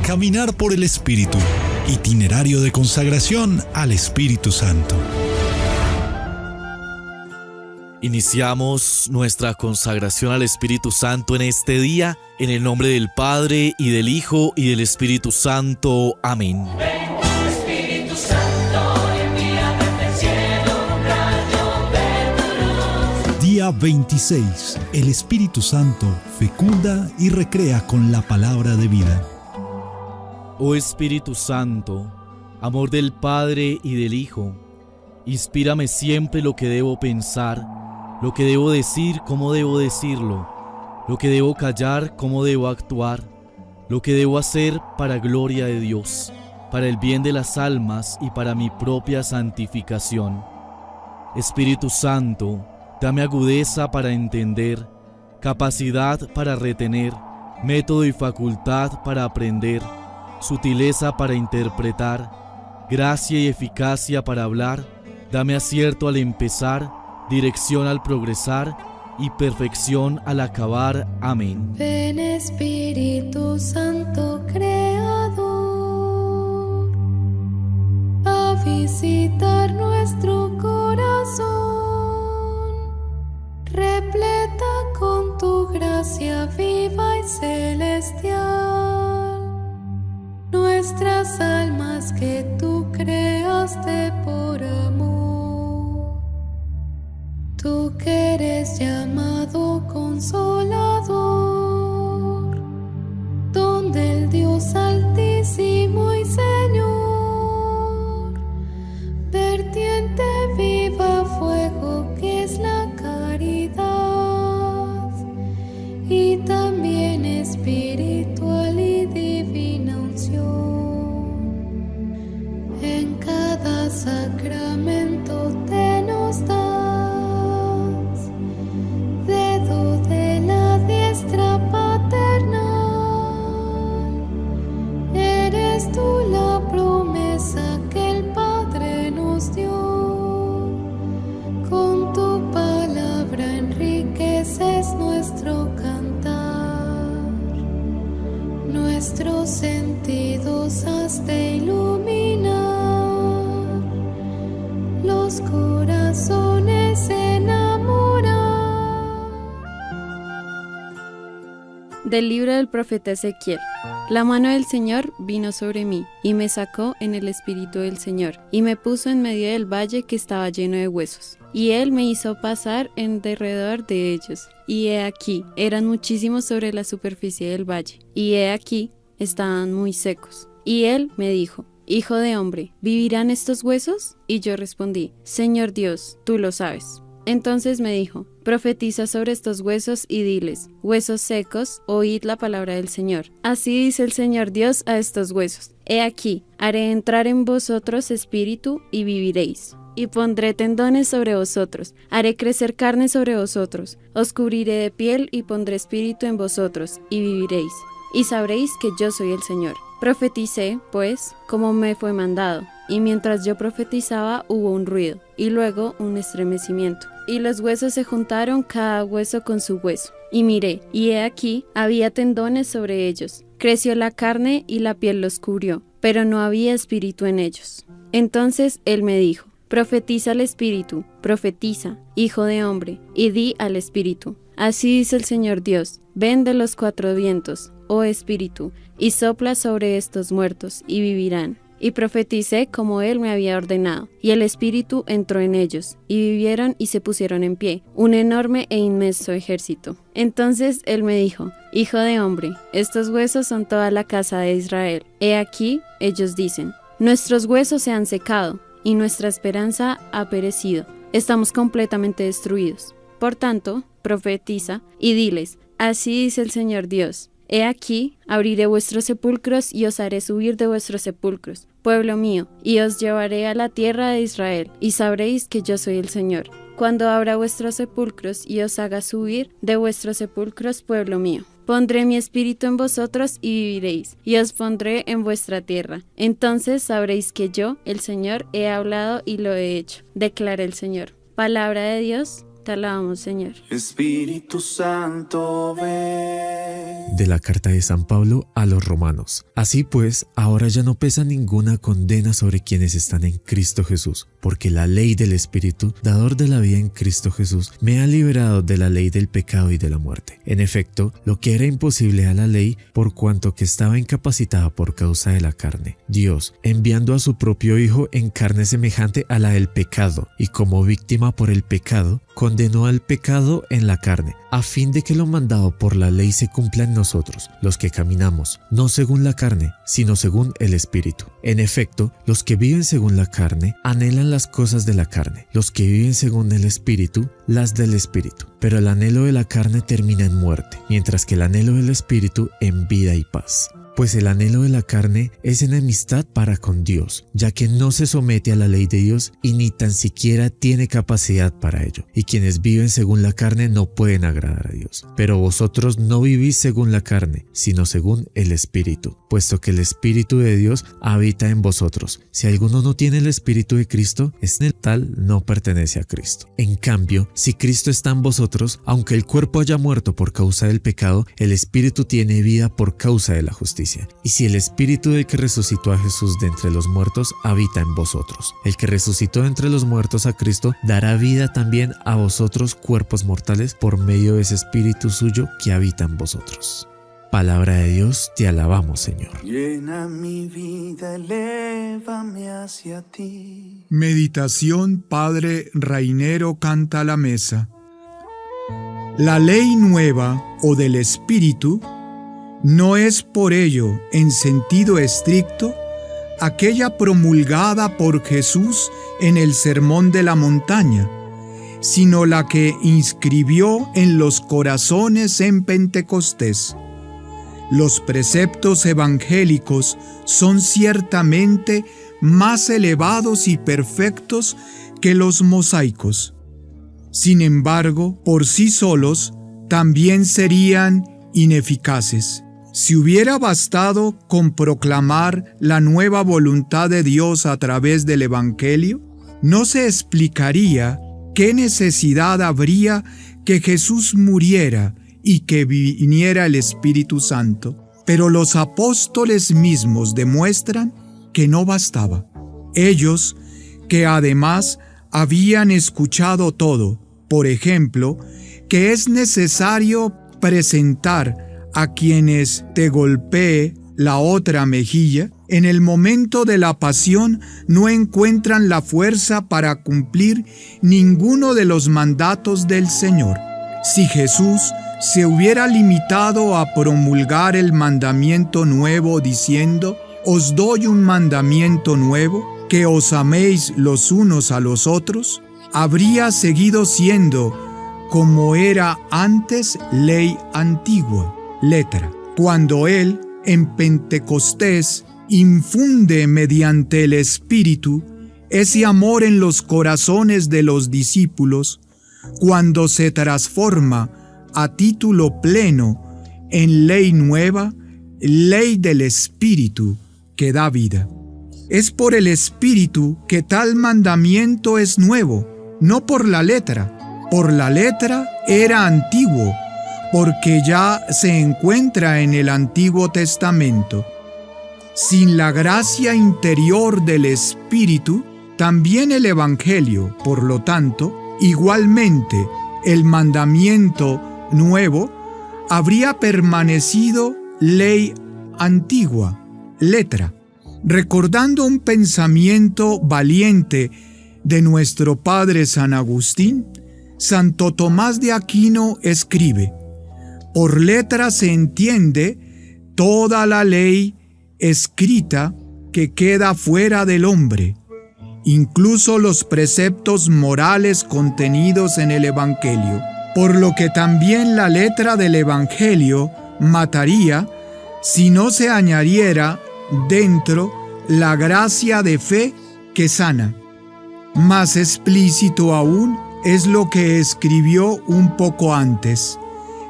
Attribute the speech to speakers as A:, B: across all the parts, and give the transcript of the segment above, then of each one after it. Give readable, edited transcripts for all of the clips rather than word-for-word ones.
A: Caminar por el Espíritu. Itinerario de consagración al Espíritu Santo.
B: Iniciamos nuestra consagración al Espíritu Santo en este día, en el nombre del Padre, y del Hijo, y del Espíritu Santo. Amén.
C: Ven, Espíritu Santo, envíame del cielo un rayo de tu luz.
A: Día 26. El Espíritu Santo fecunda y recrea con la palabra de vida.
B: Oh Espíritu Santo, amor del Padre y del Hijo, inspírame siempre lo que debo pensar, lo que debo decir, cómo debo decirlo, lo que debo callar, cómo debo actuar, lo que debo hacer para gloria de Dios, para el bien de las almas y para mi propia santificación. Espíritu Santo, dame agudeza para entender, capacidad para retener, método y facultad para aprender, sutileza para interpretar, gracia y eficacia para hablar, dame acierto al empezar, dirección al progresar y perfección al acabar. Amén.
D: Ven Espíritu Santo Creador, a visitar nuestro corazón, repleta con tu gracia viva y celestial, nuestras almas que tú creaste por amor. Tú que eres llamado Consolador, don del Dios Altísimo y Señor, vertiente viva fuego que es la caridad, y también espiritual y divina unción. En cada sacramento te nos da nuestros sentidos has de iluminar, los corazones enamorar.
E: Del libro del profeta Ezequiel. La mano del Señor vino sobre mí, y me sacó en el espíritu del Señor, y me puso en medio del valle que estaba lleno de huesos. Y él me hizo pasar en derredor de ellos. Y he aquí, eran muchísimos sobre la superficie del valle. Y he aquí, estaban muy secos. Y él me dijo: Hijo de hombre, ¿vivirán estos huesos? Y yo respondí: Señor Dios, tú lo sabes. Entonces me dijo: Profetiza sobre estos huesos y diles: huesos secos, oíd la palabra del Señor. Así dice el Señor Dios a estos huesos: He aquí, haré entrar en vosotros espíritu y viviréis. Y pondré tendones sobre vosotros, haré crecer carne sobre vosotros, os cubriré de piel y pondré espíritu en vosotros, y viviréis. Y sabréis que yo soy el Señor. Profeticé, pues, como me fue mandado, y mientras yo profetizaba hubo un ruido, y luego un estremecimiento. Y los huesos se juntaron cada hueso con su hueso. Y miré, y he aquí, había tendones sobre ellos. Creció la carne y la piel los cubrió, pero no había espíritu en ellos. Entonces él me dijo: Profetiza al espíritu, profetiza, hijo de hombre, y di al espíritu: Así dice el Señor Dios: Ven de los cuatro vientos, oh espíritu, y sopla sobre estos muertos, y vivirán. Y profeticé como él me había ordenado, y el espíritu entró en ellos, y vivieron y se pusieron en pie, un enorme e inmenso ejército. Entonces él me dijo: Hijo de hombre, estos huesos son toda la casa de Israel. He aquí, ellos dicen: Nuestros huesos se han secado, y nuestra esperanza ha perecido. Estamos completamente destruidos. Por tanto, profetiza y diles: Así dice el Señor Dios: He aquí, abriré vuestros sepulcros y os haré subir de vuestros sepulcros, pueblo mío, y os llevaré a la tierra de Israel, y sabréis que yo soy el Señor. Cuando abra vuestros sepulcros y os haga subir de vuestros sepulcros, pueblo mío. Pondré mi espíritu en vosotros y viviréis, y os pondré en vuestra tierra. Entonces sabréis que yo, el Señor, he hablado y lo he hecho, declara el Señor. Palabra de Dios, Te alabamos, Señor.
F: Espíritu Santo, ven.
G: De la carta de San Pablo a los romanos. Así pues, ahora ya no pesa ninguna condena sobre quienes están en Cristo Jesús, porque la ley del Espíritu, dador de la vida en Cristo Jesús, me ha liberado de la ley del pecado y de la muerte. En efecto, lo que era imposible a la ley, por cuanto que estaba incapacitada por causa de la carne, Dios, enviando a su propio Hijo en carne semejante a la del pecado, y como víctima por el pecado, condenó al pecado en la carne, a fin de que lo mandado por la ley se cumpla en nosotros, los que caminamos, no según la carne, sino según el Espíritu. En efecto, los que viven según la carne, anhelan las cosas de la carne, los que viven según el Espíritu, las del Espíritu. Pero el anhelo de la carne termina en muerte, mientras que el anhelo del Espíritu en vida y paz. Pues el anhelo de la carne es enemistad para con Dios, ya que no se somete a la ley de Dios y ni tan siquiera tiene capacidad para ello. Y quienes viven según la carne no pueden agradar a Dios. Pero vosotros no vivís según la carne, sino según el Espíritu, puesto que el Espíritu de Dios habita en vosotros. Si alguno no tiene el Espíritu de Cristo, el tal no pertenece a Cristo. En cambio, si Cristo está en vosotros, aunque el cuerpo haya muerto por causa del pecado, el Espíritu tiene vida por causa de la justicia. Y si el Espíritu del que resucitó a Jesús de entre los muertos habita en vosotros, el que resucitó de entre los muertos a Cristo dará vida también a vosotros cuerpos mortales por medio de ese Espíritu suyo que habita en vosotros. Palabra de Dios, te alabamos, Señor.
F: Llena mi vida, elévame hacia ti.
H: Meditación. Padre Rainero canta a la mesa. La ley nueva o del Espíritu no es por ello, en sentido estricto, aquella promulgada por Jesús en el Sermón de la Montaña, sino la que inscribió en los corazones en Pentecostés. Los preceptos evangélicos son ciertamente más elevados y perfectos que los mosaicos. Sin embargo, por sí solos, también serían ineficaces. Si hubiera bastado con proclamar la nueva voluntad de Dios a través del Evangelio, no se explicaría qué necesidad habría que Jesús muriera y que viniera el Espíritu Santo. Pero los apóstoles mismos demuestran que no bastaba. Ellos, que además habían escuchado todo, por ejemplo, que es necesario presentar a quienes te golpee la otra mejilla, en el momento de la pasión no encuentran la fuerza para cumplir ninguno de los mandatos del Señor. Si Jesús se hubiera limitado a promulgar el mandamiento nuevo diciendo: os doy un mandamiento nuevo, que os améis los unos a los otros, habría seguido siendo, como era antes, ley antigua, letra. Cuando Él, en Pentecostés, infunde mediante el Espíritu ese amor en los corazones de los discípulos, cuando se transforma a título pleno en ley nueva, ley del Espíritu que da vida. Es por el Espíritu que tal mandamiento es nuevo, no por la letra. Por la letra era antiguo, porque ya se encuentra en el Antiguo Testamento. Sin la gracia interior del Espíritu, también el Evangelio, por lo tanto, igualmente el mandamiento nuevo, habría permanecido ley antigua, letra. Recordando un pensamiento valiente de nuestro padre San Agustín, Santo Tomás de Aquino escribe: por letra se entiende toda la ley escrita que queda fuera del hombre, incluso los preceptos morales contenidos en el Evangelio, por lo que también la letra del Evangelio mataría si no se añadiera dentro la gracia de fe que sana. Más explícito aún es lo que escribió un poco antes: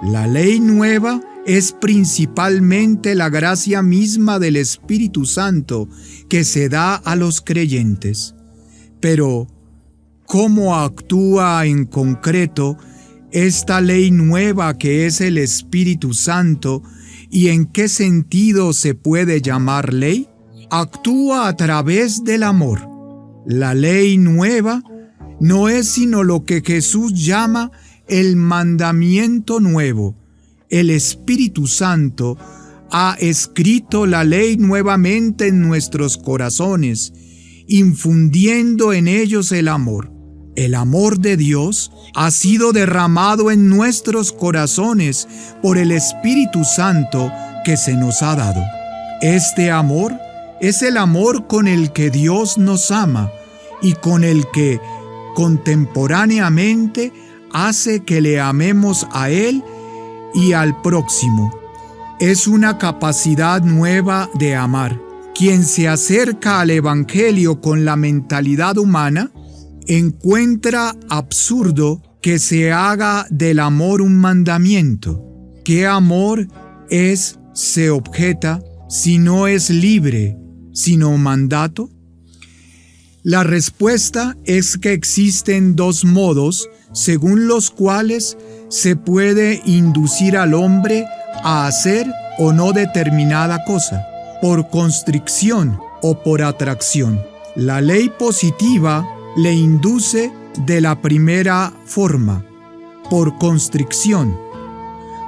H: la ley nueva es principalmente la gracia misma del Espíritu Santo que se da a los creyentes. Pero, cómo actúa en concreto esta ley nueva que es el Espíritu Santo y en qué sentido se puede llamar ley. Actúa a través del amor. La ley nueva no es sino lo que Jesús llama el mandamiento nuevo. El Espíritu Santo ha escrito la ley nuevamente en nuestros corazones, infundiendo en ellos el amor. El amor de Dios ha sido derramado en nuestros corazones por el Espíritu Santo que se nos ha dado. Este amor es el amor con el que Dios nos ama y con el que contemporáneamente hace que le amemos a Él y al próximo. Es una capacidad nueva de amar. Quien se acerca al Evangelio con la mentalidad humana encuentra absurdo que se haga del amor un mandamiento. ¿Qué amor es, se objeta, si no es libre, sino mandato? La respuesta es que existen dos modos según los cuales se puede inducir al hombre a hacer o no determinada cosa, por constricción o por atracción. La ley positiva le induce de la primera forma, por constricción,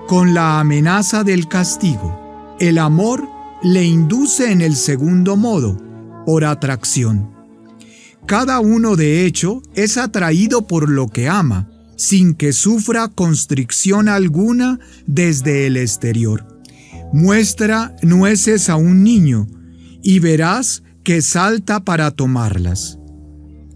H: con la amenaza del castigo. El amor le induce en el segundo modo, por atracción. Cada uno de hecho es atraído por lo que ama, sin que sufra constricción alguna desde el exterior. Muestra nueces a un niño y verás que salta para tomarlas.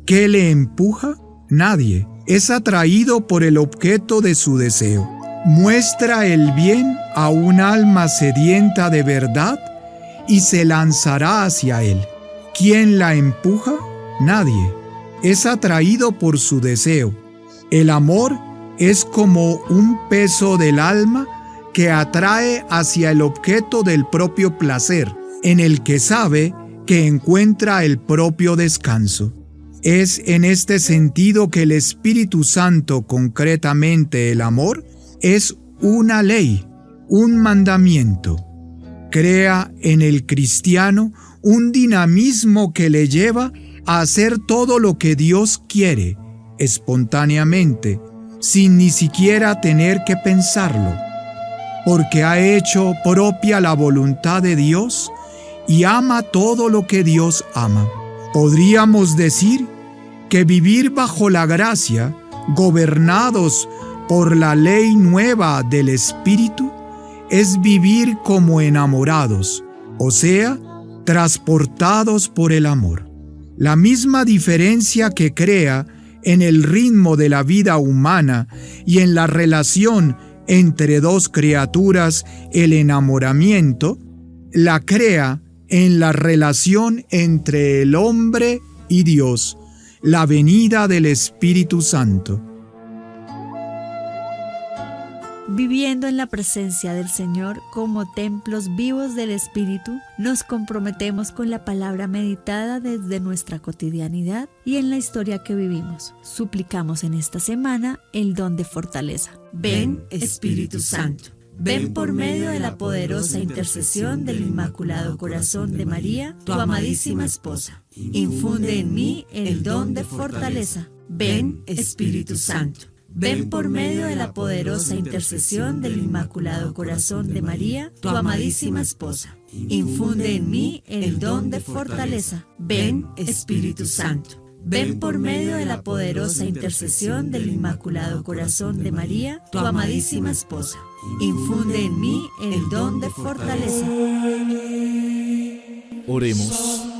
H: ¿Qué le empuja? Nadie. Es atraído por el objeto de su deseo. Muestra el bien a un alma sedienta de verdad y se lanzará hacia él. ¿Quién la empuja? Nadie. Es atraído por su deseo. El amor es como un peso del alma que atrae hacia el objeto del propio placer, en el que sabe que encuentra el propio descanso. Es en este sentido que el Espíritu Santo, concretamente el amor, es una ley, un mandamiento. Crea en el cristiano un dinamismo que le lleva a hacer todo lo que Dios quiere, espontáneamente, sin ni siquiera tener que pensarlo, porque ha hecho propia la voluntad de Dios y ama todo lo que Dios ama. Podríamos decir que vivir bajo la gracia, gobernados por la ley nueva del Espíritu, es vivir como enamorados, o sea, transportados por el amor. La misma diferencia que crea en el ritmo de la vida humana y en la relación entre dos criaturas el enamoramiento, la crea en la relación entre el hombre y Dios, la venida del Espíritu Santo.
I: Viviendo en la presencia del Señor como templos vivos del Espíritu, nos comprometemos con la palabra meditada desde nuestra cotidianidad y en la historia que vivimos. Suplicamos en esta semana el don de fortaleza.
J: Ven, Espíritu Santo. Ven por medio de la poderosa intercesión del Inmaculado Corazón de María, tu amadísima esposa. Infunde en mí el don de fortaleza. Ven, Espíritu Santo. Ven por medio de la poderosa intercesión del Inmaculado Corazón de María, tu amadísima esposa. Infunde en mí el don de fortaleza. Ven, Espíritu Santo. Ven por medio de la poderosa intercesión del Inmaculado Corazón de María, tu amadísima esposa. Infunde en mí el don de fortaleza.
B: Oremos.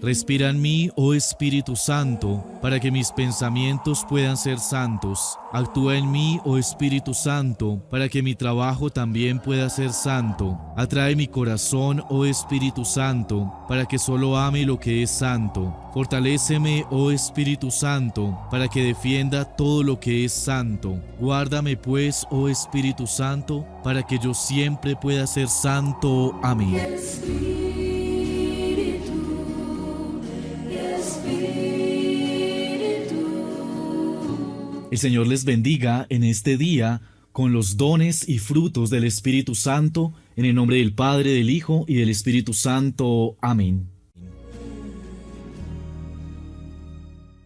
B: Respira en mí, oh Espíritu Santo, para que mis pensamientos puedan ser santos. Actúa en mí, oh Espíritu Santo, para que mi trabajo también pueda ser santo. Atrae mi corazón, oh Espíritu Santo, para que solo ame lo que es santo. Fortaléceme, oh Espíritu Santo, para que defienda todo lo que es santo. Guárdame pues, oh Espíritu Santo, para que yo siempre pueda ser santo. Amén.
C: Espíritu
B: El Señor les bendiga en este día con los dones y frutos del Espíritu Santo, en el nombre del Padre, del Hijo y del Espíritu Santo. Amén.